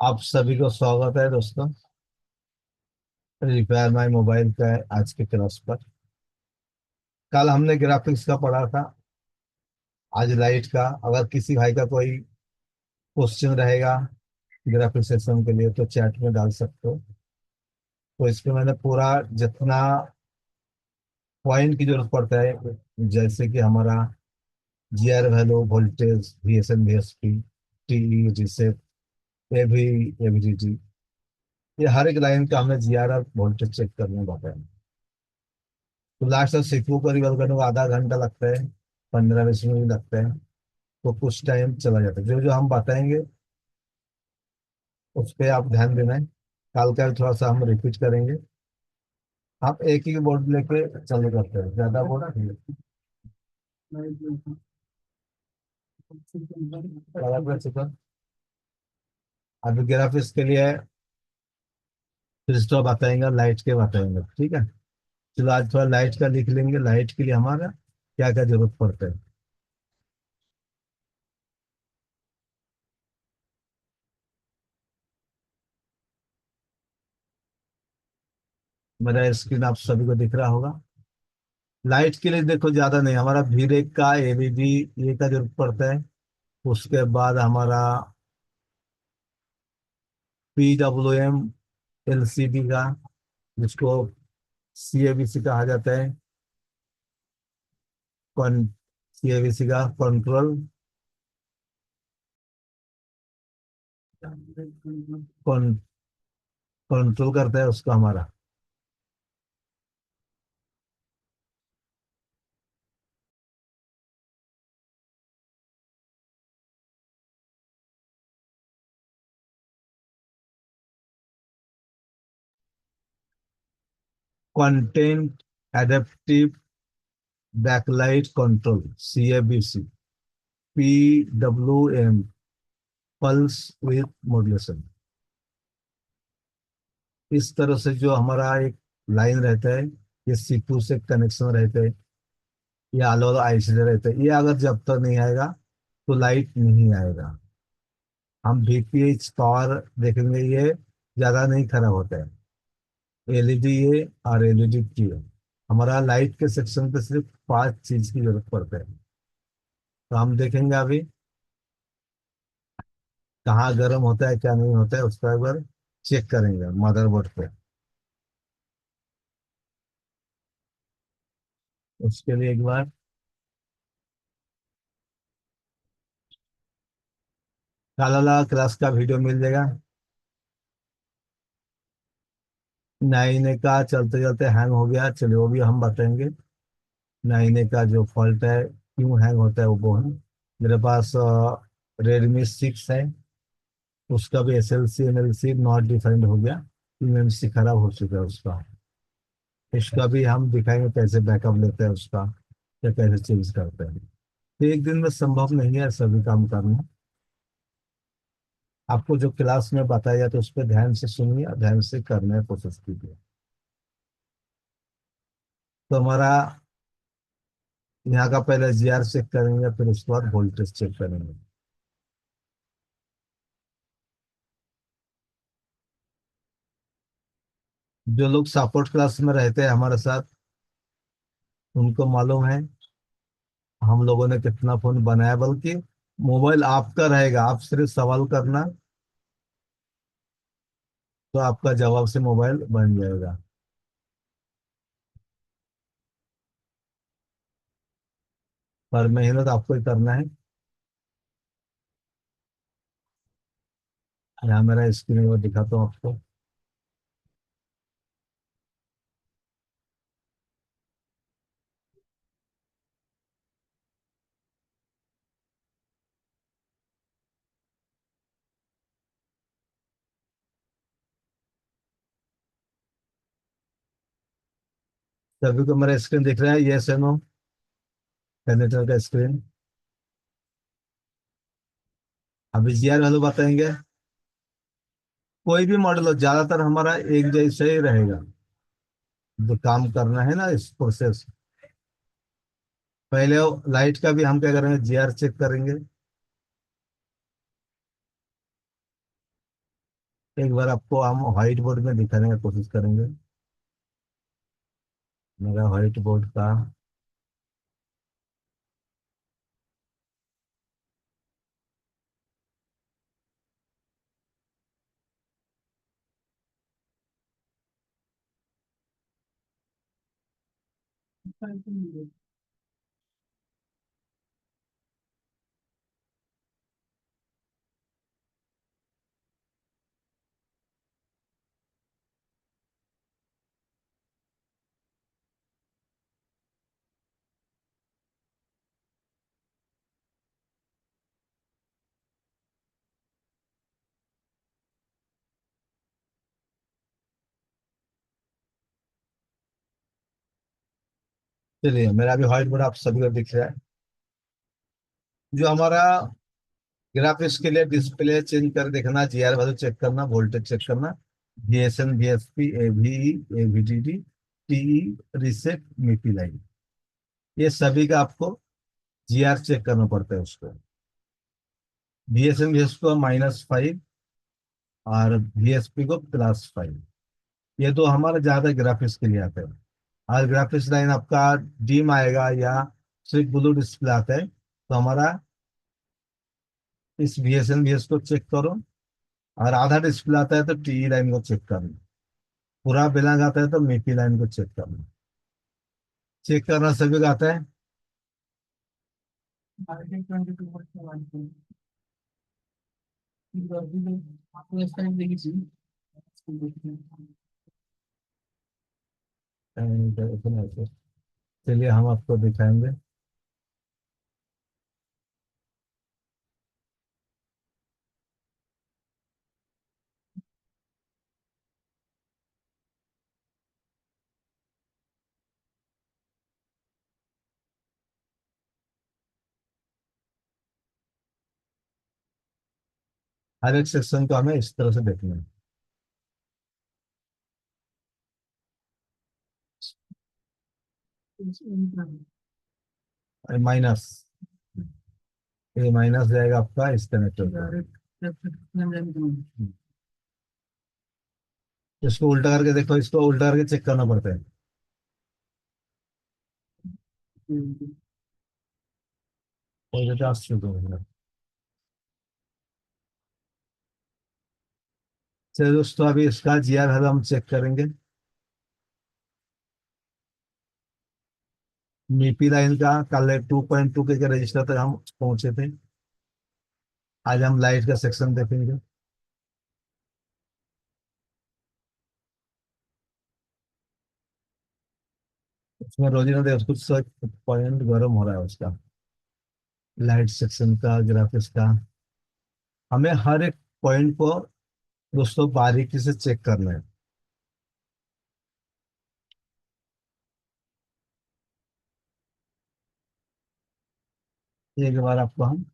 आप सभी को स्वागत है दोस्तों। रिपेयर माई मोबाइल का आज के क्लास पर। कल हमने ग्राफिक्स का पढ़ा था। आज लाइट का। अगर किसी भाई का कोई क्वेश्चन रहेगा ग्राफिक सेक्शन के लिए तो चैट में डाल सकते हो। तो इसमें मैंने पूरा जितना पॉइंट की जरूरत पड़ता है, जैसे कि हमारा GR value, voltage, VSM, VSP, TE, reset, AV, AVDT, ये हर एक लाइन का हमें जीआर और वोल्टेज चेक करने बताया। तो लास्ट तक सीखू को रिवल करने को आधा घंटा लगता है, 15-20 मिनट भी लगता है। तो कुछ टाइम चला जाता है। जो जो हम बताएंगे उस पर आप ध्यान देना है। कल का भी थोड़ा सा हम रिपीट करेंगे। आप एक ही बोर्ड लेके चालू करते हैं, ज्यादा बोर्ड नहीं। बराबर चिकन। अभी ग्राफिक्स के लिए फिर तो बताएंगे, लाइट के बताएंगे, ठीक है। चलो आज थोड़ा लाइट का लिख लेंगे। लाइट के लिए हमारा क्या क्या जरूरत पड़ता है। मेरा स्क्रीन आप सभी को दिख रहा होगा। लाइट के लिए देखो, ज्यादा नहीं, हमारा VREC का, एलईडी ये का जरूरत पड़ता है। उसके बाद हमारा PWM LCD का, जिसको CABC कहा जाता है। कौन? CABC का कंट्रोल, कौन कंट्रोल करता है उसका हमारा। Content adaptive backlight control, CABC। PWM pulse with modulation. इस तरह से जो हमारा एक लाइन रहता है, ये CPU से कनेक्शन रहता है, ये अलग अलग IC से रहता है। ये अगर जब तक नहीं आएगा तो लाइट नहीं आएगा। हम VPH पावर देखेंगे, ये ज्यादा नहीं खराब होता है। एलईडी ये और एलईडी की है। हमारा लाइट के सेक्शन पे सिर्फ 5 चीज की जरूरत पड़ता है। तो हम देखेंगे अभी कहाँ गर्म होता है, क्या नहीं होता है, उसका एक बार चेक करेंगे मदरबोर्ड पे। उसके लिए एक बार काला क्लास का वीडियो मिल जाएगा। 9A का चलते चलते हैंग हो गया, चलिए वो भी हम बताएंगे। 9A का जो फॉल्ट है, क्यों हैंग होता है, वो है। मेरे पास Redmi 6 है। उसका भी SLC MLC नॉट डिफाइंड हो गया। MMC खराब हो चुका है उसका। इसका भी हम दिखाएंगे कैसे बैकअप लेते हैं उसका, या कैसे चेंज करते हैं। तो एक दिन में संभव नहीं है सभी काम करना। आपको जो क्लास में बताया जाए तो उस पर ध्यान से सुनिए और ध्यान से करने की कोशिश कीजिए। तो हमारा यहाँ का पहले GR चेक करेंगे, फिर उसके बाद वोल्टेज चेक करेंगे। जो लोग सपोर्ट क्लास में रहते हैं हमारे साथ, उनको मालूम है हम लोगों ने कितना फोन बनाया। बल्कि मोबाइल आपका रहेगा, आप सिर्फ सवाल करना, तो आपका जवाब से मोबाइल बन जाएगा। पर मेहनत आपको ही करना है। यहाँ मेरा स्क्रीन वो दिखाता हूँ आपको। सभी को मेरा स्क्रीन दिख रहा है, यस है नो? जनरेटर का स्क्रीन। अभी GR वैल्यू बताएंगे। कोई भी मॉडल हो, ज्यादातर हमारा एक जैसा ही रहेगा। जो काम करना है ना इस प्रोसेस, पहले लाइट का भी हम क्या करेंगे, GR चेक करेंगे। एक बार आपको हम व्हाइट बोर्ड में दिखाने की कोशिश करेंगे। मेरा व्हाइट बोर्ड का। चलिए, मेरा अभी व्हाइट बोर्ड आप सभी को दिख रहा है। जो हमारा ग्राफिक्स के लिए डिस्प्ले चेंज कर देखना, जीआर वैल्यू चेक करना, वोल्टेज चेक करना, VSN, VSP, AVE, AVDD, TE, reset, मीपी लाइन, ये सभी का आपको जीआर चेक करना पड़ता है उसको। वीएसएन वीएस को -5 और वीएसपी को +5। ये तो हमारा ज्यादा ग्राफिक्स के लिए आता है। और ग्राफिक्स लाइन आपका डिम आएगा या सिर्फ ब्लू डिस्प्ले आता है, तो हमारा इस वीएसएन वीएस को चेक करो। और आधा डिस्प्ले आता है तो टीई लाइन को चेक करना। पूरा बिना आता है तो मीपी लाइन को चेक करना। चेक करना सभी का आता है। चलिए, हम आपको दिखाएंगे। हर एक सेक्शन को हमें इस तरह से देखना है। माइनस, ये माइनस जाएगा आपका इस कनेक्टर को। इसको उल्टा करके देखो, इसको उल्टा करके चेक करना पड़ता है। और 50 शुरू होगा। चलिए दोस्तों, अभी इसका जीआर वैल्यू हम चेक करेंगे। मीपी लाइन का कल 2.2 के रजिस्टर तक हम पहुंचे थे। आज हम लाइट का सेक्शन देखेंगे। उसमें रोजी ने कुछ पॉइंट गर्म हो रहा है उसका, लाइट सेक्शन का, ग्राफिक्स का। हमें हर एक पॉइंट को दोस्तों बारीकी से चेक करना है। एक बार आपको हम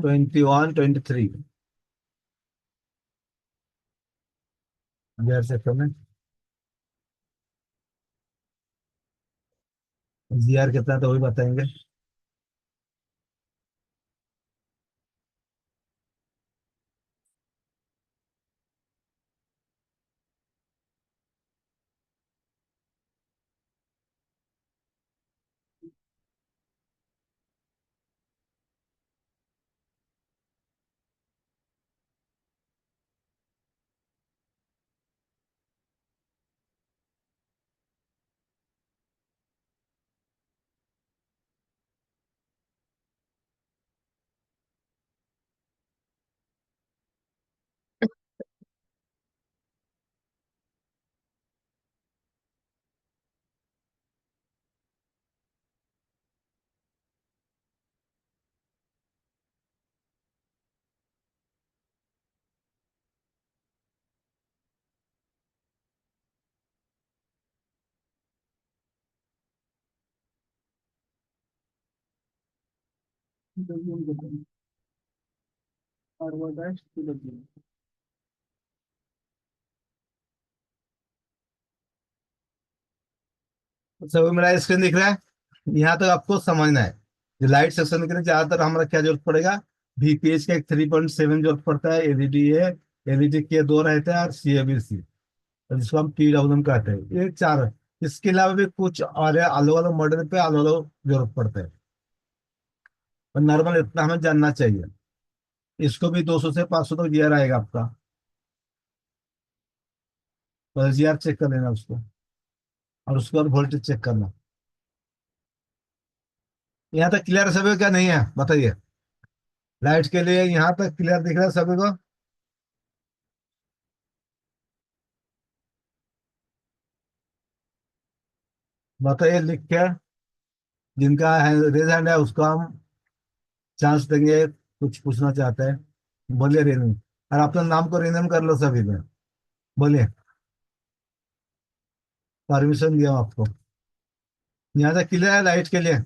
#21, #23 जीआर सेक्शन में जीआर कितना है तो वही बताएंगे। सभी मेरा स्क्रीन दिख रहा है? यहाँ तक आपको समझना है। जो लाइट सेक्शन के लिए ज्यादातर हमारा क्या जरूरत पड़ेगा, VPH का एक 3.7 जरूरत पड़ता है, एलईडी है, एलईडी के दो रहते हैं, और CABC, जिसको हम PWM कहते हैं, ये चार है। इसके अलावा भी कुछ और अलग अलग मॉडल पे अलग अलग जरूरत पड़ता है, और नॉर्मल इतना हमें जानना चाहिए। इसको भी 200 से 500 तक GR आएगा आपका। तो GR चेक कर लेना उसको, और उसके बाद वोल्टेज चेक करना। यहाँ तक क्लियर है सभी को, क्या नहीं है बताइए? लाइट के लिए यहाँ तक क्लियर दिख रहा है सभी को? बताइए लिख के। जिनका है रेज हैंड है उसको हम चांस देंगे, कुछ पूछना चाहते हैं। बोलिए रेनू, और अपना नाम को रिनेम कर लो सभी में। बोलिए। परमिशन दिया हूं आपको। यहाँ तक क्लियर है लाइट के लिए?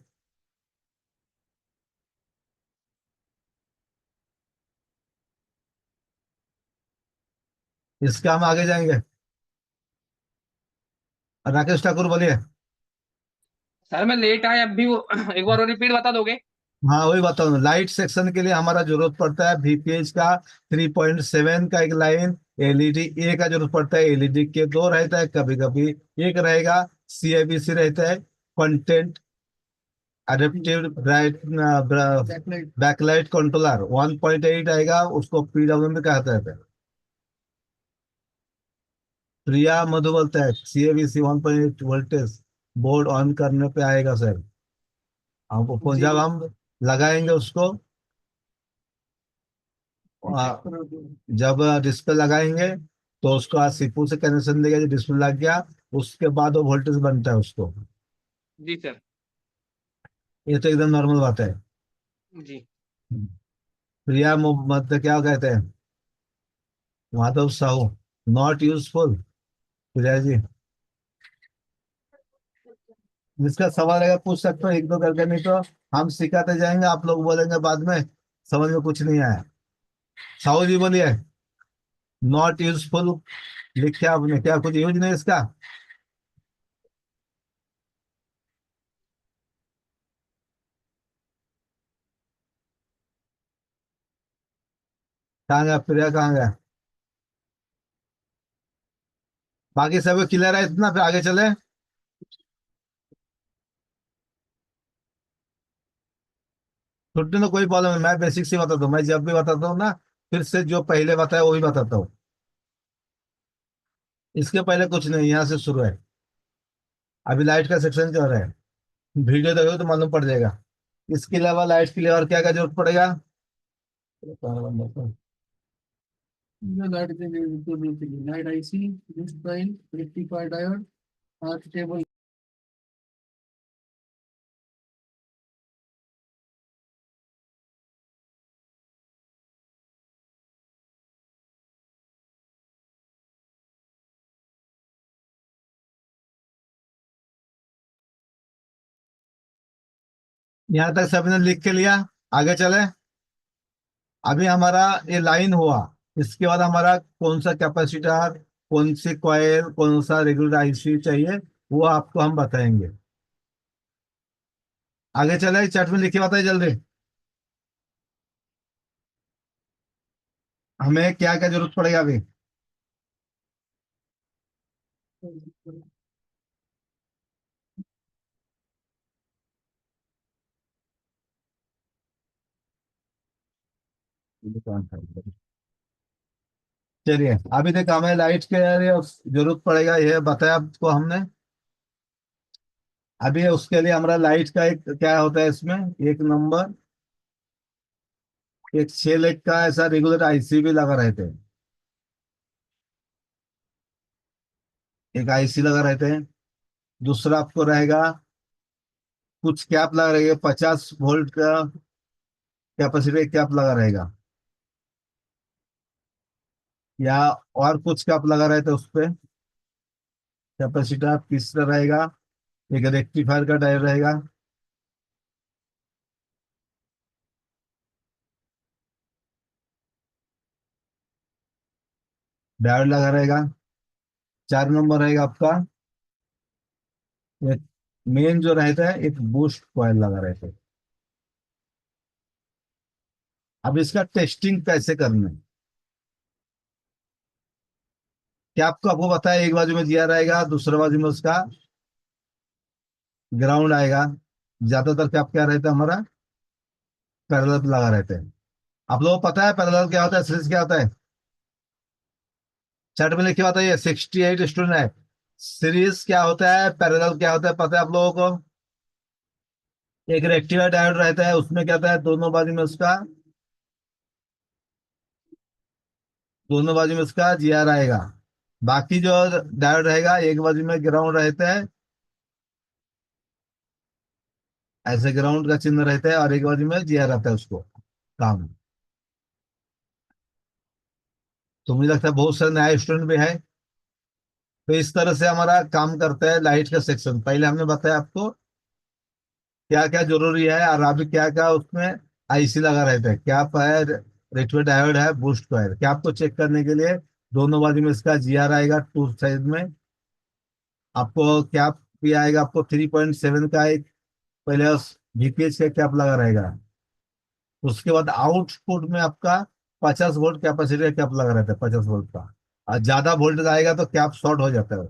इसका हम आगे जाएंगे। राकेश ठाकुर बोलिए। सर मैं लेट आया अब भी वो एक बार और रिपीट बता दोगे? हाँ वही बताओ, लाइट सेक्शन के लिए हमारा जरूरत पड़ता है VPH का 3.7 का एक लाइन, एलईडी ए का जरूरत पड़ता है, एलईडी के दो रहता है, कभी कभी एक रहेगा, CABC रहता है, content adaptive bright backlight controller 1.8 आएगा, उसको PWM भी कहते हैं। प्रिया मधु बोलता है CABC 1.8 वोल्टेज बोर्ड ऑन करने पे आएगा सर। हमको जी जब जी। हम लगाएंगे उसको, आ, जब डिस्प्ले लगाएंगे तो उसको सीपू से कनेक्शन देगा, जो डिस्प्ले लग गया उसके बाद वो वोल्टेज बनता है उसको। जी सर। ये तो एकदम नॉर्मल बात है। जी। प्रिया मतलब क्या कहते हैं, माधव साहू, नॉट यूजफुल। प्रिया जी, जिसका सवाल है पूछ सकते हो एक दो करके, नहीं तो हम सिखाते जाएंगे, आप लोग बोलेंगे बाद में समझ में कुछ नहीं आया। साहू जी बोलिए। नॉट यूजफुल लिखे आपने, क्या कुछ यूज नहीं इसका? कहाँ गया प्रिया, कहाँ गया? बाकी सब क्लियर है इतना, फिर आगे चले। छुट्टी में कोई प्रॉब्लम नहीं, मैं बेसिक से बताता हूँ, मैं जब भी बताता हूँ ना, फिर से जो पहले बताया वही बताता हूँ। इसके पहले कुछ नहीं, यहाँ से शुरू है। अभी लाइट का सेक्शन चल रहा है, वीडियो देखो तो मालूम पड़ जाएगा। इसके अलावा लाइट के लिए और क्या क्या जरूरत पड़ेगा? The light is the light IC, this file, rectifier diode, arc table. यहाँ तक सबने लिख के लिया? आगे चले। अभी हमारा ये लाइन हुआ, इसके बाद हमारा कौन सा कैपेसिटर, कौन सी कॉइल, कौन सा रेगुलर IC चाहिए, वो आपको हम बताएंगे। आगे चले, चैट में लिखिए, बताइए जल्दी। हमें क्या क्या जरूरत पड़ेगा अभी? चलिए, अभी तक हमें लाइट के लिए जरूरत पड़ेगा, ये बताया आपको हमने। अभी उसके लिए हमारा लाइट का एक क्या होता है इसमें, एक नंबर, एक 6 लेग का ऐसा रेगुलर IC भी लगा रहते हैं, एक IC लगा रहते हैं। दूसरा आपको रहेगा, कुछ कैप लगा रहेगा, 50 वोल्ट का कैपेसिटी कैप लगा रहेगा, या और कुछ कैप लगा रहता है उस पे। कैपेसिटर तीसरा रहेगा, एक रेक्टिफायर का टायर रहेगा, डायोड लगा रहेगा। 4 नंबर रहेगा आपका मेन जो रहता है एक बूस्ट कॉइल लगा रहता है। अब इसका टेस्टिंग कैसे करना है, क्या आपको आपको पता है, एक बाजू में जीआर आएगा, दूसरे बाजू में उसका ग्राउंड आएगा। ज्यादातर क्या क्या रहता है हमारा, पैरेलल लगा रहते हैं। आप लोगों को पता है पैरेलल क्या होता है, सीरीज क्या होता है? चैट में लिखे होता है, ये 68 स्टूडेंट है। सीरीज क्या होता है, पैरेलल क्या होता है, पता है आप लोगों को? एक रेक्टिफायर डायोड रहता है, उसमें क्या होता है, दोनों बाजू में उसका जीआर आएगा। बाकी जो डायोड रहेगा, एक बाजू में ग्राउंड रहता है, ऐसे ग्राउंड का चिन्ह रहता है, और एक बाजू में जीआर आता है उसको काम। तो मुझे लगता है बहुत सारे नए स्टूडेंट भी है। तो इस तरह से हमारा काम करता है लाइट का सेक्शन। पहले हमने बताया आपको क्या क्या जरूरी है, और अभी क्या क्या उसमें आईसी लगा रहता है। क्या है, रेक्टिफायर डायोड है, बूस्ट कॉइल। क्या आपको चेक करने के लिए दोनों बाजू में इसका जीआर आएगा, टू साइड में। आपको क्या भी आएगा, आपको 3.7 का एक पहले वीपीएच का कैप लगा रहेगा। उसके बाद आउटपुट में आपका 50 वोल्ट कैपेसिटी का कैप लगा रहता है, 50 वोल्ट का। और ज्यादा वोल्टेज आएगा तो कैप शॉर्ट हो जाता है।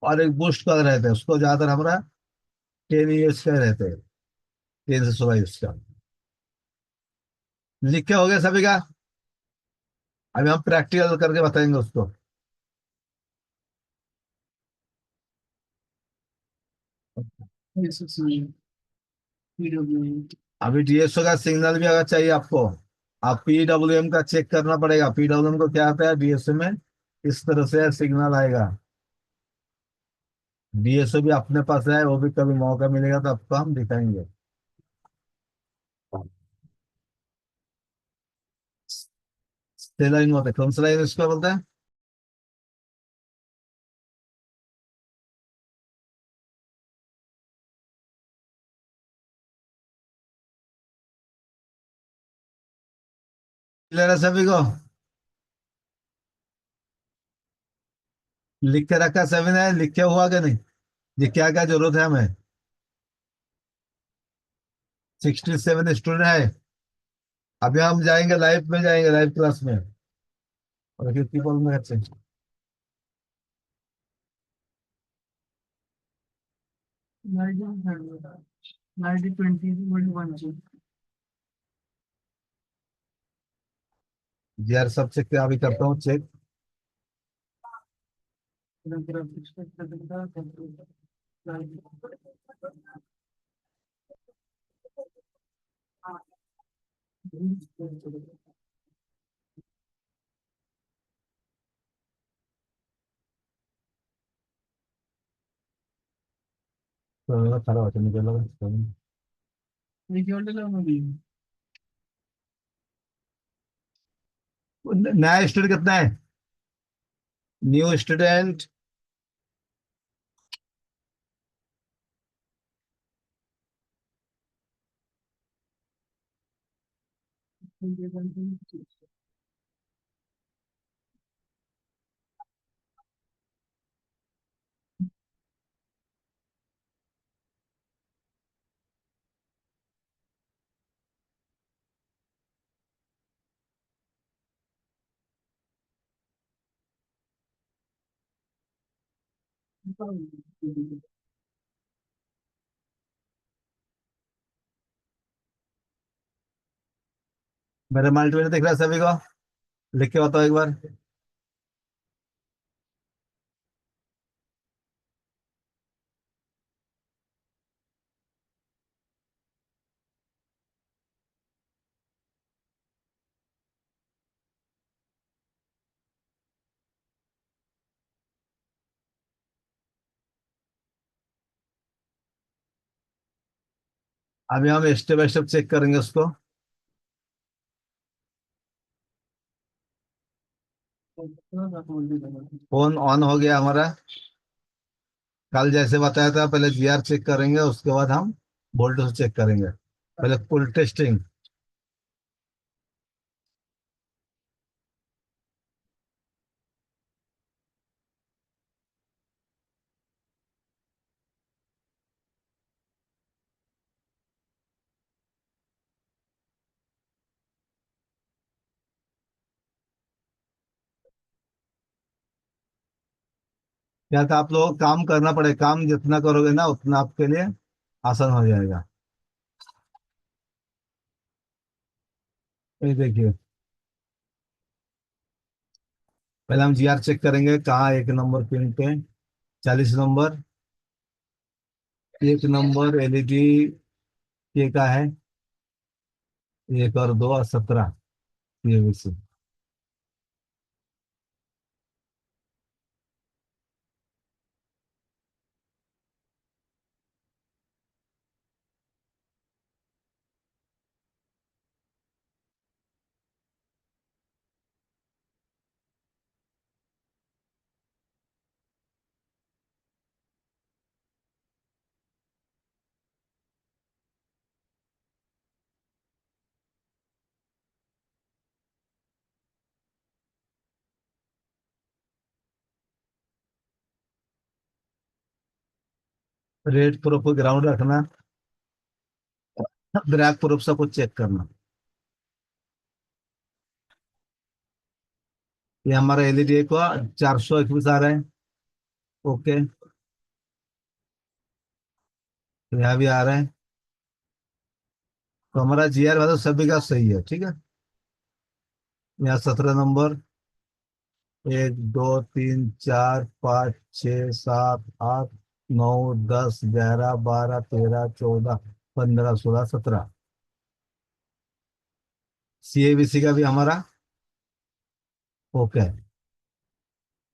और एक बूस्ट का रहता है, उसको ज्यादातर हमारा 10 यूएस का रहते हैं, 10 से 16 यूएस का। लिख के हो गया सभी का? अभी हम प्रैक्टिकल करके बताएंगे उसको। This is my PWM. अभी डीएसओ का सिग्नल भी अगर चाहिए आपको, आप पीडब्ल्यूएम का चेक करना पड़ेगा। पीडब्ल्यूएम को क्या आता है, डीएसओ में इस तरह से सिग्नल आएगा। डीएसओ भी अपने पास है, वो भी कभी मौका मिलेगा तो आपको हम दिखाएंगे। लाइन होता है, कौन सा लाइन इसको बोलते हैं? क्लियर है सभी को? लिख के रखा सभी ने, लिखे हुआ कि नहीं? ये क्या क्या जरूरत है हमें? 67 स्टूडेंट है। अभी हम जाएंगे लाइव में, जाएंगे लाइव क्लास में। और कितनी कॉल में अच्छे? 90 यार सब चेक अभी करता हूँ चेक। तो खड़ा होता निकल। नया स्टूडेंट कितना है? न्यू स्टूडेंट मेरे मल्टीमीटर दिख रहा है सभी को? लिख के बताओ एक बार। अभी हम स्टेप बाय स्टेप चेक करेंगे उसको। फोन ऑन हो गया हमारा। कल जैसे बताया था, पहले जीआर चेक करेंगे, उसके बाद हम वोल्टेज चेक करेंगे। पहले फुल टेस्टिंग। क्या था, आप लोगों को काम करना पड़े, काम जितना करोगे ना उतना आपके लिए आसान हो जाएगा। ये देखिए, पहले हम जीआर चेक करेंगे कहाँ, 1 नंबर पिन पे 40 नंबर, 1 नंबर एलईडी के का है, 1 और 2 और 17, ये भी से। रेड प्रूफ को ग्राउंड रखना, ब्लैक प्रूफ सबको चेक करना। ये हमारा एलईडी को 421 आ रहा है। ओके, तो यहाँ भी आ रहा है। तो हमारा जीआर वाला सभी का सही है, ठीक है। यहाँ 17 नंबर, 1 2 3 4 5 6 7 8 9 10 11 12 13 14 15 16 17। सीएबीसी का भी हमारा ओके है,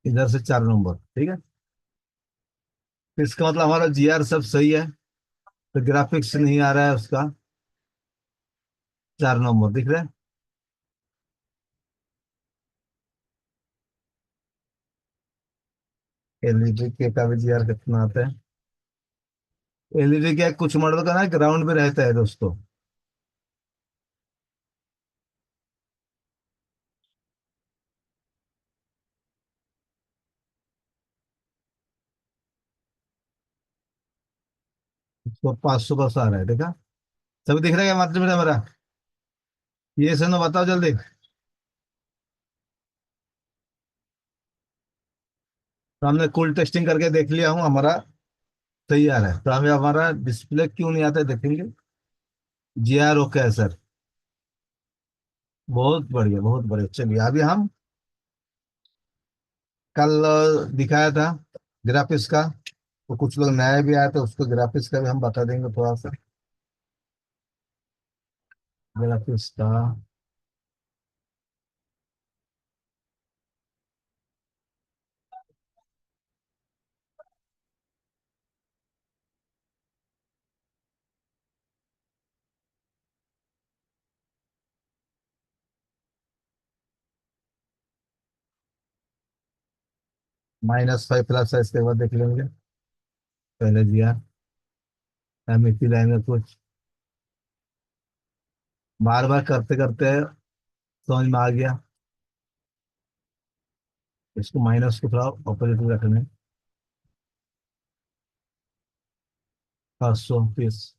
इधर से 4 नंबर, ठीक है। तो इसका मतलब हमारा जीआर सब सही है। तो ग्राफिक्स नहीं आ रहा है उसका, 4 नंबर दिख रहा है। एलईडी के का भी जीआर कितना आता है। एलईडी क्या है, कुछ मॉडल का ना ग्राउंड में रहता है दोस्तों। उसको 500 बस आ रहा है, देखा। सभी दिख रहा है क्या मात्र में हमारा? ये सुनो, बताओ जल्दी। तो हमने कूल टेस्टिंग करके देख लिया हूँ, हमारा सही आ रहा है। तो हमें हमारा डिस्प्ले क्यों नहीं आता है देखेंगे। जीआर ओके है सर, बहुत बढ़िया बहुत बढ़िया। चलिए अभी हम कल दिखाया था ग्राफिक्स का, तो कुछ लोग नए भी आए तो उसको ग्राफिक्स का भी हम बता देंगे थोड़ा सा। ग्राफिक्स का -5 प्लस है, इसके बाद देख लेंगे। पहले जीआर एमईपी लाइन कुछ बार बार करते करते समझ में आ गया। इसको माइनस को थोड़ा ऑपोजिट में रखने, 530।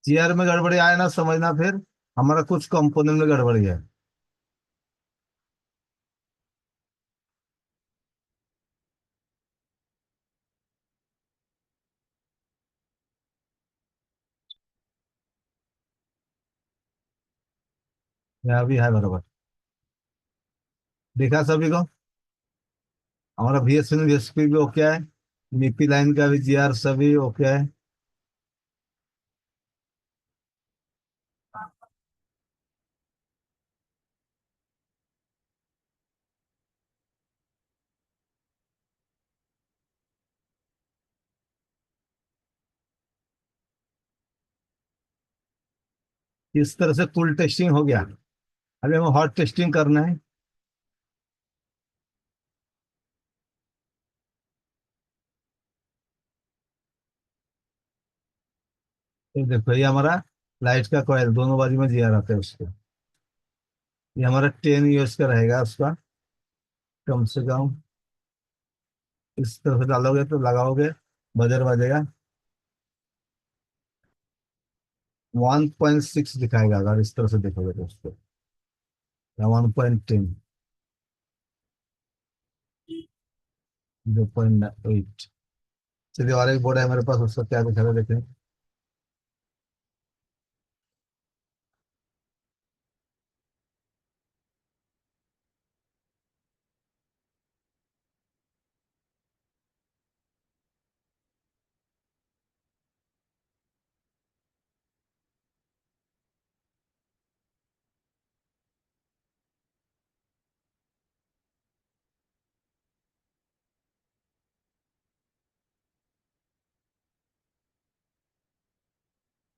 जीआर में गड़बड़ी आए ना समझना, फिर हमारा कुछ कंपोनेंट में गड़बड़ी है। यहाँ भी है बराबर, देखा सभी को। हमारा VSP VSP भी ओके है, मीपी लाइन का भी जीआर सभी ओके है। इस तरह से कुल टेस्टिंग हो गया। अभी हमें हॉट टेस्टिंग करना है। ये देखो, ये हमारा लाइट का कॉइल दोनों बाजू में जीआर आता है उसके। ये हमारा 10 यूएस का रहेगा उसका, कम से कम। इस तरह से डालोगे तो लगाओगे, बजर बजेगा। 1.6 दिखाएगा अगर इस तरह से देखोगे तो उसको, या 1.10। 0.8। चलिए और एक बोर्ड है मेरे पास, उसका क्या दिखा रहा है देखें।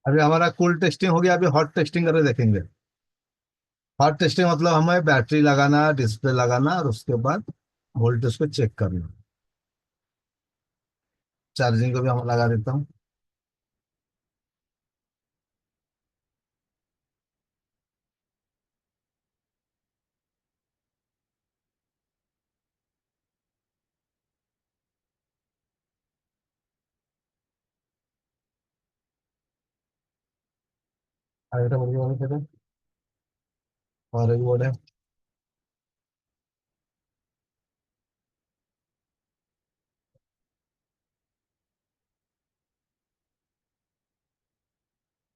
अभी हमारा कूल टेस्टिंग हो गया, अभी हॉट टेस्टिंग करके देखेंगे। हॉट टेस्टिंग मतलब हमें बैटरी लगाना, डिस्प्ले लगाना, और उसके बाद वोल्टेज को चेक करना। चार्जिंग को भी हम लगा देता हूँ। आगे तो बढ़िया वाला कहते हैं। और एक बोर्ड है।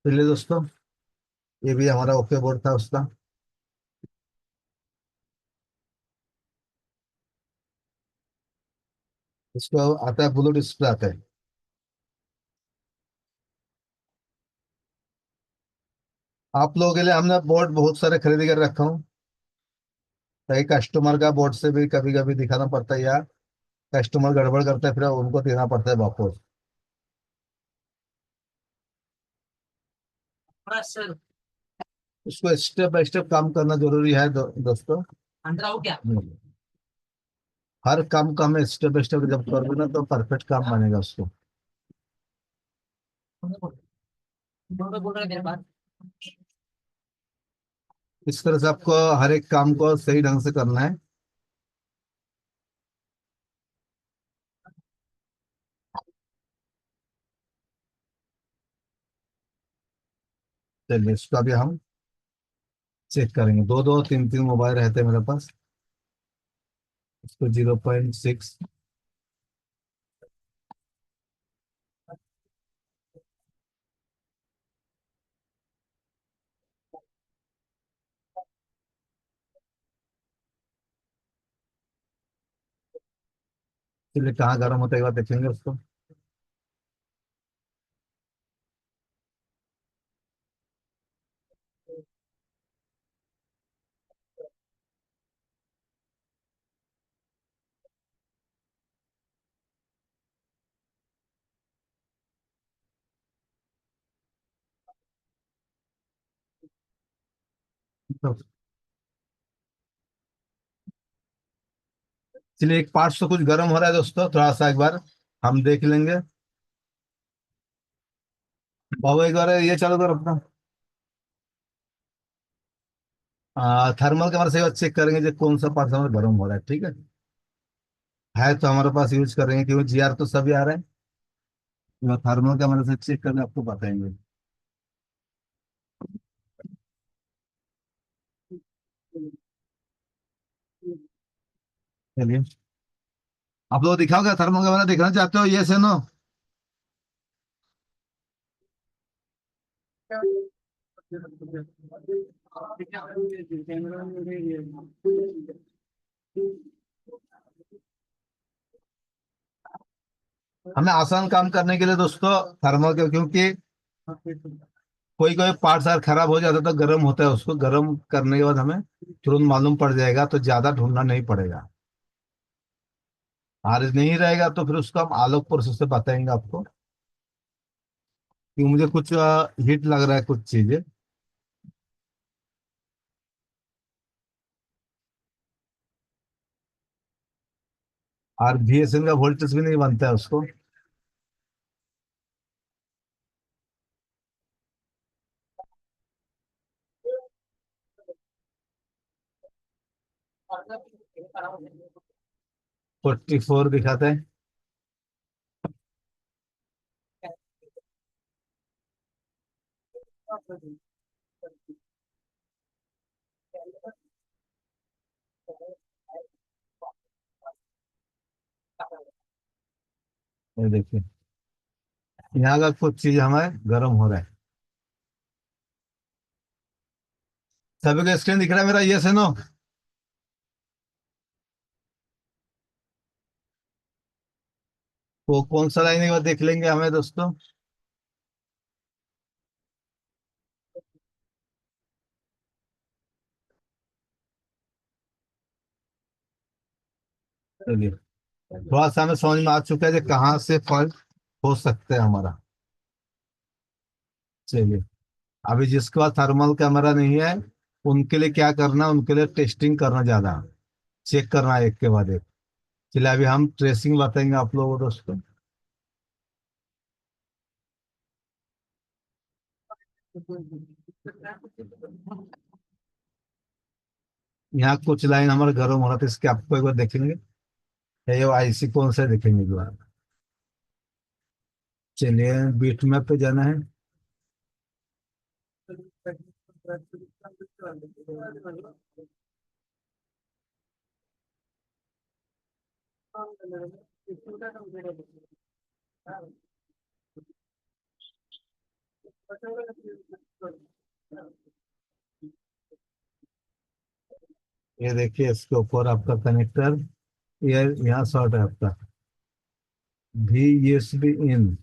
चलिए दोस्तों, ये भी हमारा ओके बोर्ड था उसका। इसको आता है ब्लू डिस्प्ले आता है। आप लोगों के लिए हमने बोर्ड बहुत सारे खरीद कर रखा हूँ, ताकि कस्टमर का बोर्ड से भी कभी कभी दिखाना पड़ता है, या कस्टमर गड़बड़ करता है फिर उनको देना पड़ता है वापस। बस सर। इसको स्टेप बाय स्टेप काम करना जरूरी है दोस्तों। अंदर आओ क्या? हर काम का हमें स्टेप बाय स्टेप जब करोगे ना तो परफेक्ट काम बनेगा उसको। बोल रहा है मेरे पास। इस तरह से आपको हर एक काम को सही ढंग से करना है। चलिए इसका भी हम चेक करेंगे। दो दो तीन तीन मोबाइल रहते हैं मेरे पास। इसको 0.6। चलिए कहाँ गर्म होता है एक बार देखेंगे उसको। तो चलिए एक पार्ट तो कुछ गर्म हो रहा है दोस्तों, थोड़ा सा एक बार हम देख लेंगे। बाबू एक बार ये चालू कर अपना। थर्मल कैमरा से चेक करेंगे जो कौन सा पार्ट हमारा गर्म हो रहा है, ठीक है तो हमारे पास यूज करेंगे, क्योंकि जीआर तो सभी आ रहे हैं। थर्मल कैमरा से चेक करके आपको बताएंगे। चलिए, आप लोग दिखाओगे थर्मल कैमरा दिखाना चाहते हो, ये से नो। हमें आसान काम करने के लिए दोस्तों थर्मल के, क्योंकि कोई कोई पार्ट्स अगर खराब हो जाता है तो गर्म होता है, उसको गर्म करने के बाद हमें तुरंत मालूम पड़ जाएगा, तो ज्यादा ढूंढना नहीं पड़ेगा। और नहीं रहेगा तो फिर उसको हम आलोक प्रोसेस से बताएंगे आपको, कि मुझे कुछ हीट लग रहा है कुछ चीजें। और VSM का वोल्टेज भी नहीं बनता है उसको। हाँ 44 दिखाते हैं। ये देखिए, यहाँ का कुछ चीज हमें गर्म हो रहा है। सभी का स्क्रीन दिख रहा है मेरा, ये से नो? वो कौन सा लाइन एक बार देख लेंगे हमें दोस्तों। चलिए, थोड़ा सा हमें समझ में आ चुका है कि कहाँ से फॉल्ट हो सकता है हमारा। चलिए, अभी जिसके पास थर्मल कैमरा नहीं है उनके लिए क्या करना है, उनके लिए टेस्टिंग करना ज्यादा, चेक करना है एक के बाद एक। चलिए, अभी हम ट्रेसिंग बताएंगे आप लोगों को दोस्तों। यहाँ कुछ लाइन हमारा गर्म हो रहा था, इसके आपको एक बार देखेंगे, ये आईसी कौन सा है देखेंगे एक बार। चलिए, बीट मैप पे जाना है। ये देखिए, इसके ऊपर आपका कनेक्टर, ये यहाँ शॉर्ट है आपका, भी यूएसबी इन,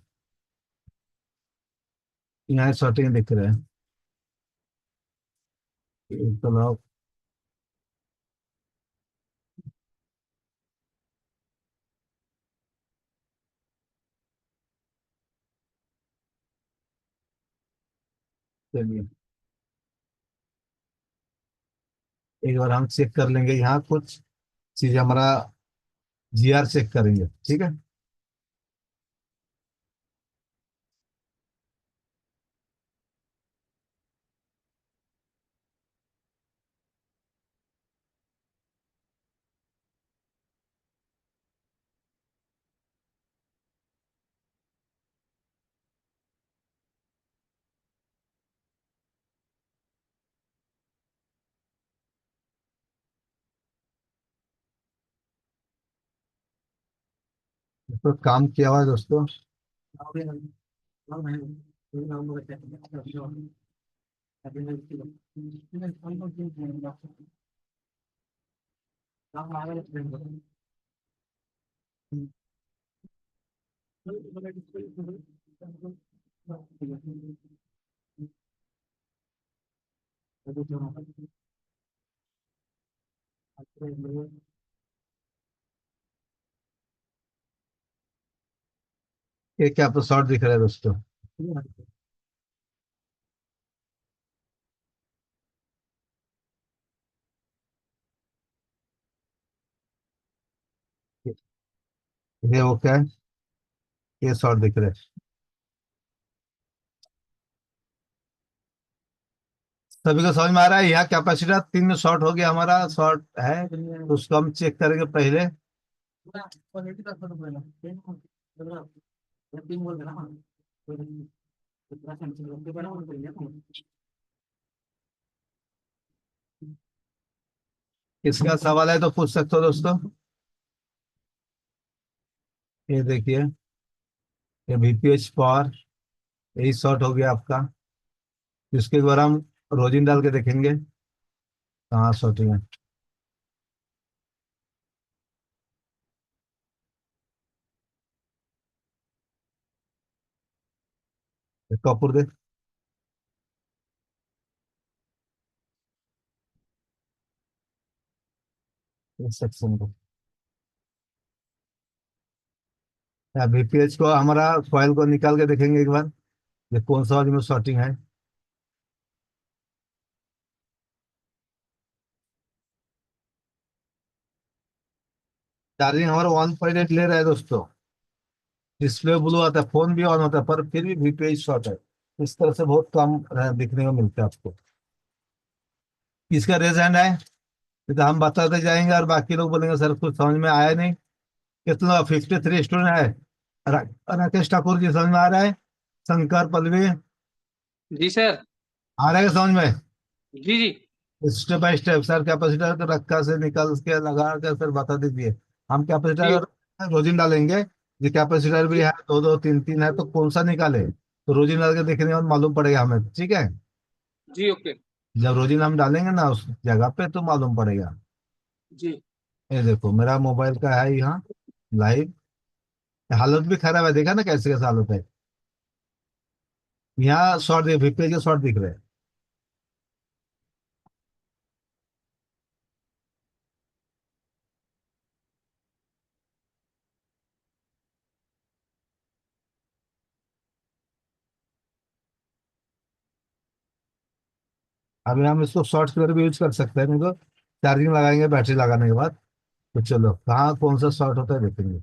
यहाँ शॉर्टिंग दिख रहा है। तो चलिए, एक बार हम चेक कर लेंगे, यहाँ कुछ चीज हमारा जीआर चेक करेंगे, ठीक है। तो काम किया हुआ है दोस्तों। ये क्या आपको शॉर्ट दिख रहा है दोस्तों? ये वो क्या है, ये शॉर्ट दिख रहा है। सभी को समझ में आ रहा है? यहाँ कैपेसिटर 3 शॉर्ट हो गया, हमारा शॉर्ट है, तो उसको हम चेक करेंगे पहले। किसका सवाल है तो पूछ सकते हो दोस्तों। ये देखिए, ये VPH पावर, यही शॉर्ट हो गया आपका। इसके द्वारा हम रोजिन डाल के देखेंगे कहाँ शॉर्टिंग है। ये कपूर दे, इस सेक्शन को। VPH को हमारा कॉइल को निकाल के देखेंगे एक बार, ये कौन सा वाली में शॉर्टिंग है। चार्जिंग हमारा 1.8 ले रहा है दोस्तों। डिस्प्ले ब्लू आता है, फोन भी ऑन होता है, पर फिर भी VPH शॉर्ट है। इस तरह से बहुत कम दिखने को मिलता है आपको। किसका रेज हैंड है, ये तो हम बताते जाएंगे और बाकी लोग बोलेंगे सर कुछ समझ में आया नहीं। कितना 53 स्टूडेंट है। राकेश ठाकुर जी समझ में आ रहा है? शंकर पल्लवी, जी सर। आ रहा है समझ में? जी जी। Step by step sir, capacitor तो रक्का से निकाल के लगा के सर बता दीजिए। हम जी कैपेसिटर रोजिन डालेंगे, ये कैपेसिटर भी है, दो दो तीन तीन है, तो कौन सा निकाले? तो रोजिन डाल के देखने में मालूम पड़ेगा हमें, ठीक है। जी ओके। जब रोजिन हम डालेंगे ना उस जगह पे तो मालूम पड़ेगा। जी। ये देखो मेरा मोबाइल का है यहाँ लाइव। हालत भी खराब है, देखा ना कैसे कैसे हालत है। यहाँ शॉर्ट दिख, वीपीएस के शॉर्ट दिख रहे हैं। अभी हम इसको शॉर्ट कलर भी यूज कर सकते हैं, नहीं तो चार्जिंग लगाएंगे बैटरी लगाने के बाद। तो चलो कहाँ कौन सा शॉर्ट होता है देखेंगे।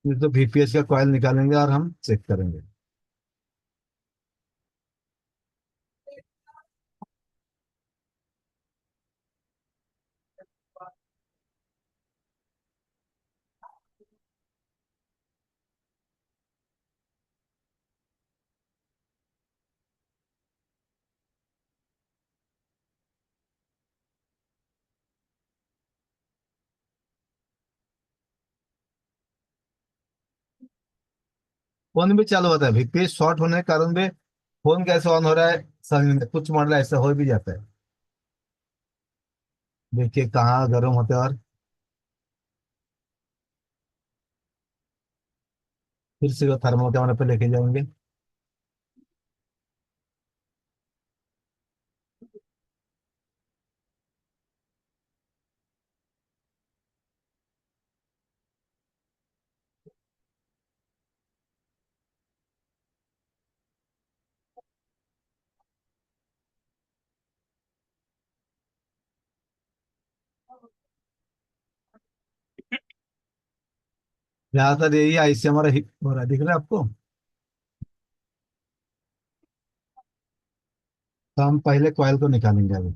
ये तो वीपीएस का कॉइल निकालेंगे और हम चेक करेंगे। फोन भी चालू होता है, वीपीएस शॉर्ट होने के कारण भी फोन कैसे ऑन हो रहा है समझ में, कुछ मॉडल ऐसा हो भी जाता है। देखिए कहाँ गर्म होते हैं, और फिर से थर्मल कैमरा पे लेके जाएंगे। ज्यादातर यही आईसी हमारा हिट हो रहा है, दिख रहा है आपको। तो हम पहले कॉइल को निकालेंगे अभी।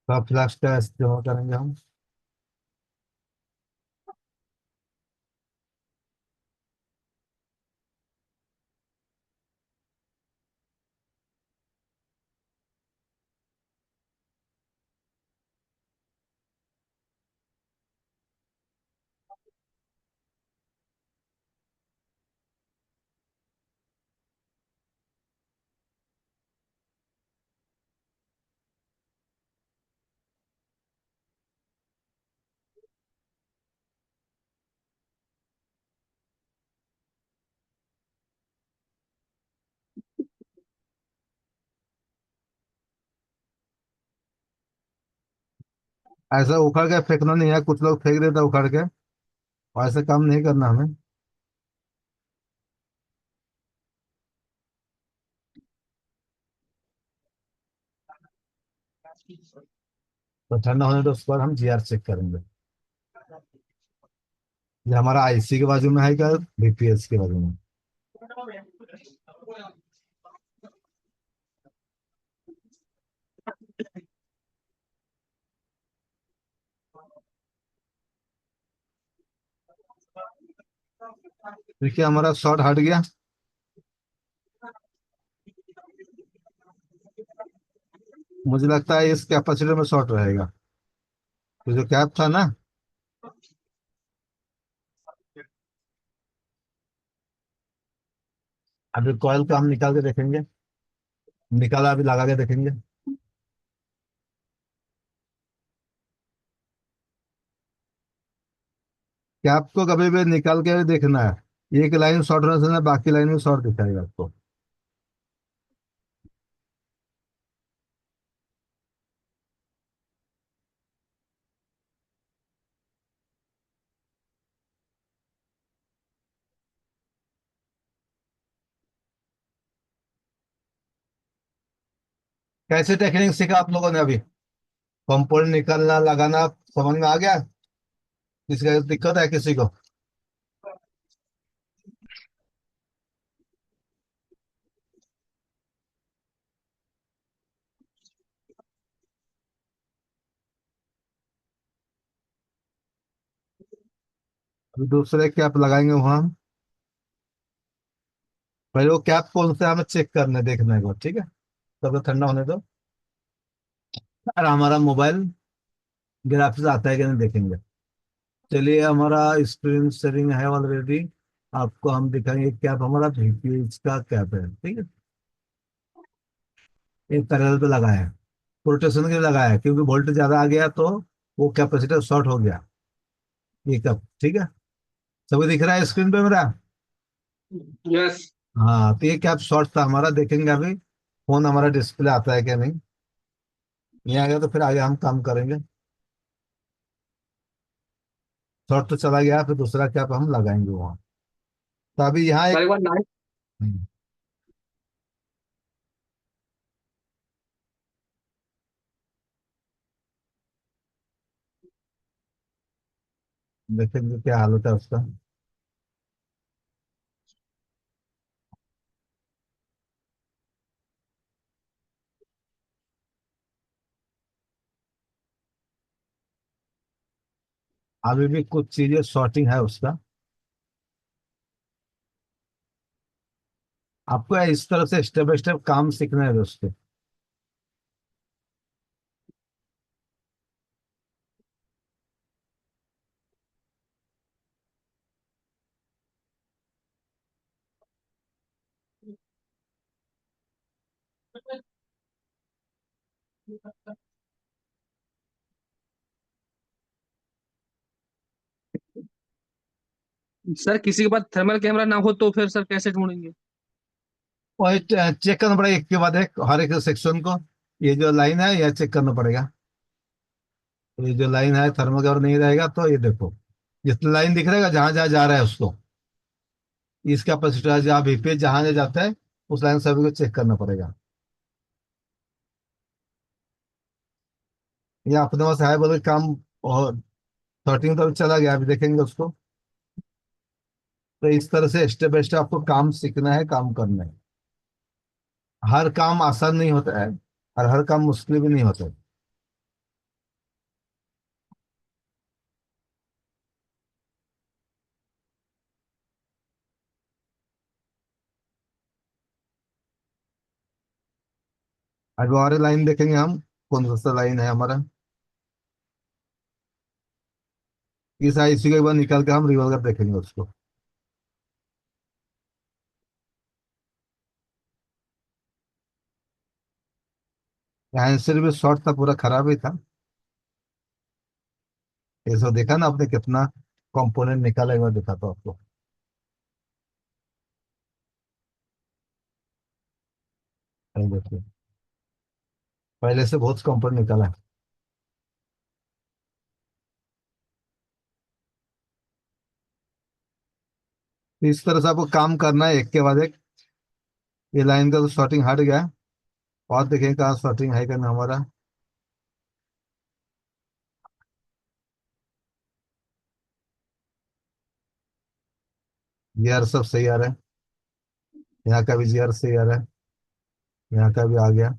तो अब फ्लैश का इस्तेमाल करेंगे हम। ऐसा उखाड़ के फेंकना नहीं है, कुछ लोग फेंक देते हैं उखाड़ के, और ऐसा काम नहीं करना हमें। तो ठंडा होने तो उस पर हम जीआर चेक करेंगे। ये हमारा आईसी के बाजू में है क्या, वीपीएस के बाजू में? देखिए हमारा शॉर्ट हट गया। मुझे लगता है इस कैपेसिटर में शॉर्ट रहेगा। तो जो कैप था ना, अभी कॉइल को हम निकाल के देखेंगे। निकाला, अभी लगा के देखेंगे। कैप को कभी भी निकाल के देखना है, एक लाइन शॉर्ट होने से ना बाकी लाइन में शॉर्ट दिखाएगा आपको। कैसे टेक्निक सीखा आप लोगों ने अभी? कंपाउंड निकालना लगाना समझ में आ गया? किसी का दिक्कत है किसी को? अभी दूसरे कैप लगाएंगे वहां। पहले वो कैप कौन सा है हमें चेक करने देखने को, ठीक है। तब तो ठंडा होने दो। और हमारा मोबाइल ग्राफिक्स आता है कि नहीं देखेंगे। चलिए, हमारा स्क्रीन शेयरिंग है ऑलरेडी। आपको हम दिखाएंगे कैप, हमारा VPH का कैप है, ठीक है। एक पैरेलल पे लगाया है, प्रोटेक्शन के लिए लगाया है, क्योंकि वोल्टेज ज्यादा आ गया तो वो कैपेसिटर शॉर्ट हो गया। ये कैप ठीक है, सभी दिख रहा है स्क्रीन पे मेरा। यस। हाँ, तो ये कैप शॉर्ट था हमारा, देखेंगे अभी फोन हमारा डिस्प्ले आता है क्या नहीं। ये आ गया तो फिर आगे हम काम करेंगे। शॉर्ट तो चला गया, फिर दूसरा कैप हम लगाएंगे वहाँ। तो अभी यहाँ सर एक एक बार नाइट। देखेंगे क्या हालत है उसका। अभी भी कुछ चीजें शॉर्टिंग है उसका। आपको इस तरह से स्टेप बाय स्टेप काम सीखना है दोस्तों। सर किसी के पास थर्मल कैमरा ना हो तो फिर सर कैसे ढूंढेंगे? वही चेक करना पड़ेगा एक के बाद एक, हर एक सेक्शन को। ये जो लाइन है यह चेक करना पड़ेगा। ये जो लाइन है थर्मल कैमरा नहीं रहेगा तो ये देखो, जिस लाइन दिख रहेगा जहां जहां जा रहा है उसको, इसका कैपेसिटर जहाँ VPH जहां जहाँ जाता है उस लाइन सभी को चेक करना पड़ेगा। ये अपने पास है बोले काम, और 13 तो अभी चला गया, अभी देखेंगे उसको। तो इस तरह से स्टेप बाय स्टेप आपको काम सीखना है, काम करना है। हर काम आसान नहीं होता है, और हर काम मुश्किल भी नहीं होता है। अभी और लाइन देखेंगे हम, कौन सा लाइन है हमारा। इस IC को एक बार निकाल के हम रिवॉल्वर देखेंगे उसको। आंसर भी शॉर्ट था, पूरा खराब ही था। ये सब देखा ना आपने कितना कंपोनेंट निकाला, एक बार दिखाता हूँ आपको। ये देखिए, पहले से बहुत कंपोनेंट निकाला है। तो इस तरह से आपको काम करना है एक के बाद एक। ये लाइन का तो शॉर्टिंग हट गया है। और देखें कहाँ शॉर्टिंग है करना हमारा। GR सब सही आ रहा है। यहाँ का भी GR सही आ रहा है। यहाँ का भी आ गया।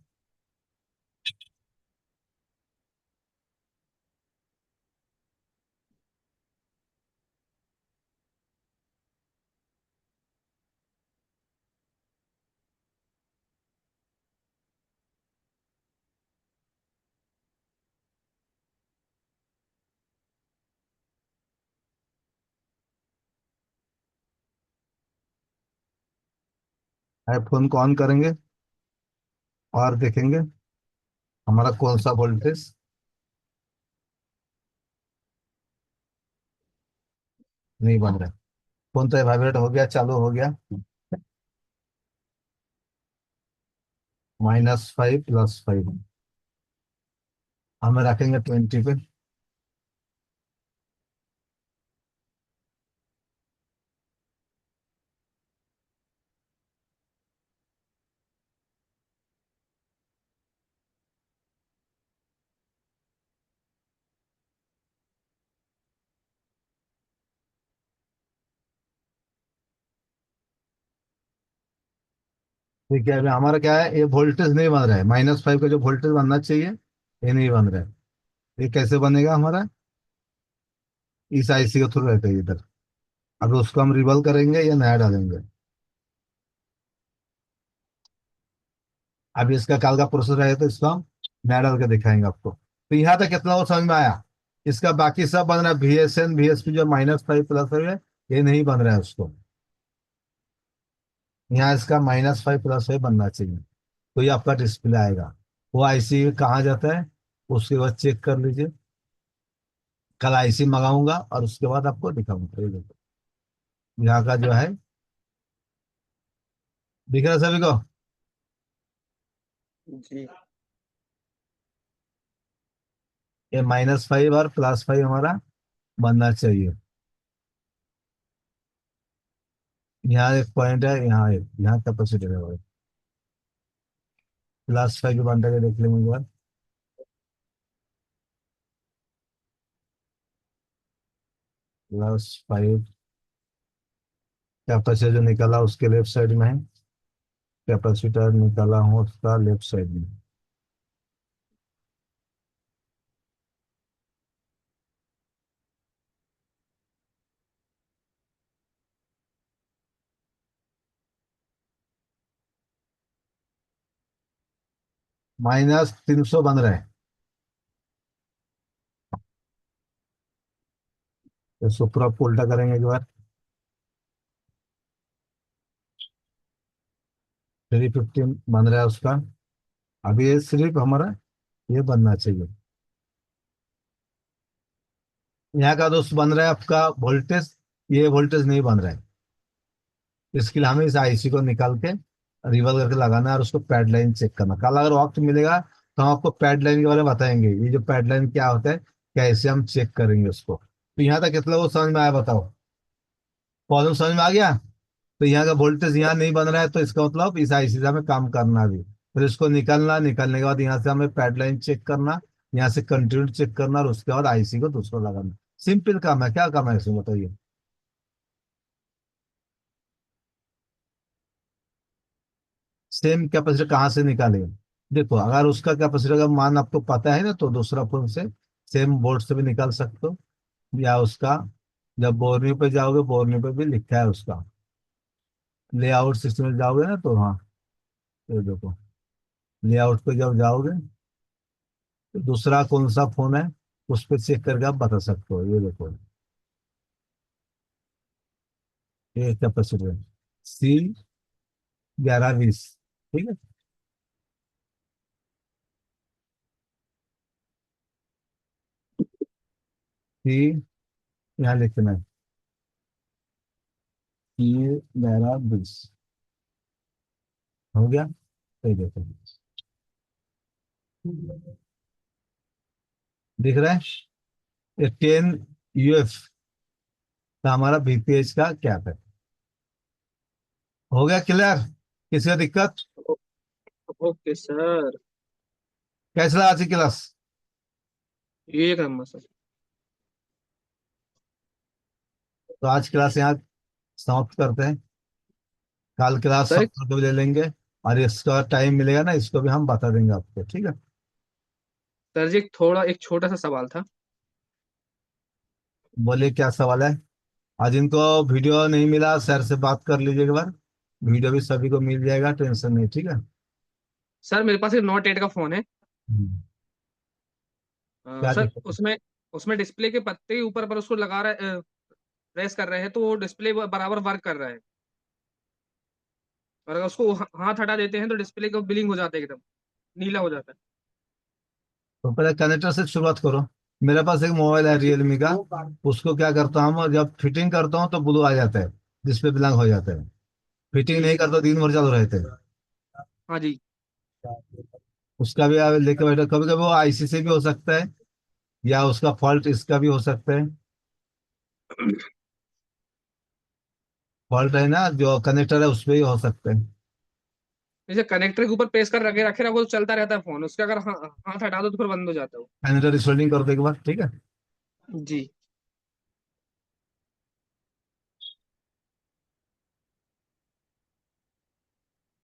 फोन को ऑन करेंगे और देखेंगे हमारा कौन सा वोल्टेज नहीं बन रहा है। फोन तो वाइब्रेट हो गया, चालू हो गया। -5 +5, हमें रखेंगे 20 पे। ठीक है, अभी हमारा क्या है, ये वोल्टेज नहीं बन रहा है। -5 का जो वोल्टेज बनना चाहिए ये नहीं बन रहा है। ये कैसे बनेगा हमारा, इस IC के थ्रू रहता है इधर। अब उसको हम रिवॉल्व करेंगे या नया डालेंगे। अब इसका कल का प्रोसेस रहेगा तो इसको हम नया डाल के दिखाएंगे आपको। तो यहाँ तक कितना वो समझ में आया। इसका बाकी सब बन रहा है, VSN VSP जो -5 +5 है, ये नहीं बन रहा है उसको। यहाँ इसका -5 +5 बनना चाहिए, तो ये आपका डिस्प्ले आएगा। वो आईसी कहाँ जाता है, उसके बाद चेक कर लीजिए। कल आईसी मंगाऊंगा और उसके बाद आपको दिखाऊंगा। ये देखो, यहाँ का जो है, दिख रहा है सभी को। जी। ये -5 और +5 हमारा बनना चाहिए। यहाँ एक पॉइंट है, यहाँ एक, यहाँ कैपेसिटी है भाई। +5 बनता है, देख लेंगे एक बार। +5 कैपेसिटर जो निकला उसके लेफ्ट साइड में है, कैपेसिटर निकाला हूँ उसका लेफ्ट साइड में। -300 बन रहे हैं। तो इसको पूरा उल्टा करेंगे एक बार। 315 बन रहा है उसका। अभी ये सिर्फ हमारा ये बनना चाहिए। यहाँ का दोस्त बन रहा है आपका वोल्टेज, ये वोल्टेज नहीं बन रहा है। इसके लिए हमें इस आईसी को निकाल के रिवर्स करके लगाना है और उसको पैड लाइन चेक करना। कल अगर वक्त मिलेगा तो हम आपको पैड लाइन के बारे में बताएंगे, ये जो पैड लाइन क्या होता है, कैसे हम चेक करेंगे उसको। तो यहाँ तक कितना वो समझ में आया बताओ, प्रॉब्लम समझ में आ गया। तो यहाँ का वोल्टेज यहाँ नहीं बन रहा है, तो इसका मतलब इस आईसी से हमें काम करना भी। फिर इसको निकालना, निकालने के बाद यहाँ से हमें पैड लाइन चेक करना, यहाँ से कंटिन्यू चेक करना और उसके बाद आईसी को दूसरा लगाना। सिंपल काम है, क्या काम है इसमें बताइए। सेम कैपेसिटर कहाँ से निकालेंगे। देखो, अगर उसका कैपेसिटर का मान आपको पता है ना, तो दूसरा फोन से सेम बोर्ड से भी निकाल सकते हो। या उसका, जब बोर्नियो पे जाओगे, बोर्नियो पे भी लिखा है उसका, लेआउट सिस्टम में जाओगे ना, तो हाँ, ये देखो, लेआउट पे जब जाओगे तो दूसरा कौन सा फोन है, उस पर चेक करके आप बता सकते हो। ये देखो, ये कैपेसिटर C1120, ठीक है। सी, यहाँ लिखना है C1120, हो गया। ये देखो, दिख रहा है, ये 10 UF का हमारा VPH का कैप है। हो गया क्लियर, किसी का दिक्कत। Okay sir. कैसा लगा आज की क्लास। एक नंबर सर। तो आज क्लास यहाँ समाप्त करते हैं। कल क्लास सर 7 को ले लेंगे, और इसका टाइम मिलेगा ना, इसको भी हम बता देंगे आपको, ठीक है। सर जी, एक छोटा सा सवाल था। बोलिए क्या सवाल है। आज इनको वीडियो नहीं मिला, सर से बात कर लीजिए एक बार। वीडियो भी सभी को मिल जाएगा, टेंशन नहीं, ठीक है। सर मेरे पास एक Note 8 का फोन है। हम्म, क्या सर दिक्कत है। उसमें उसमें डिस्प्ले के पत्ते ऊपर पर उसको लगा रहे, प्रेस कर रहे हैं तो वो डिस्प्ले बराबर वर्क कर रहा है। और अगर उसको हाथ हटा देते हैं तो डिस्प्ले का बिलिंग हो जाता है, एकदम नीला हो जाता है। तो पहले कनेक्टर से शुरुआत करो। मेरे पास एक मोबाइल है रियलमी का, उसको क्या करता हूँ, जब फिटिंग करता हूँ तो ब्लू आ जाता है, डिस्प्ले ब्लैंक हो जाता है। फिटिंग जी। नहीं करता, दिन भर चालू रहते हैं। हाँ जी। उसका भी आप लेके बैठो, कभी कभी वो आईसी से भी हो सकता है, या उसका फॉल्ट इसका भी हो सकता है। फॉल्ट है ना, जो कनेक्टर है उस पे ही हो सकता है। जैसे कनेक्टर के ऊपर प्रेस कर रखे रखे रखो तो चलता रहता है फोन, उसके अगर हाथ हटा दो तो फिर बंद हो जाता है वो। कनेक्टर सोल्डिंग कर दो एक बार, ठीक है। जी।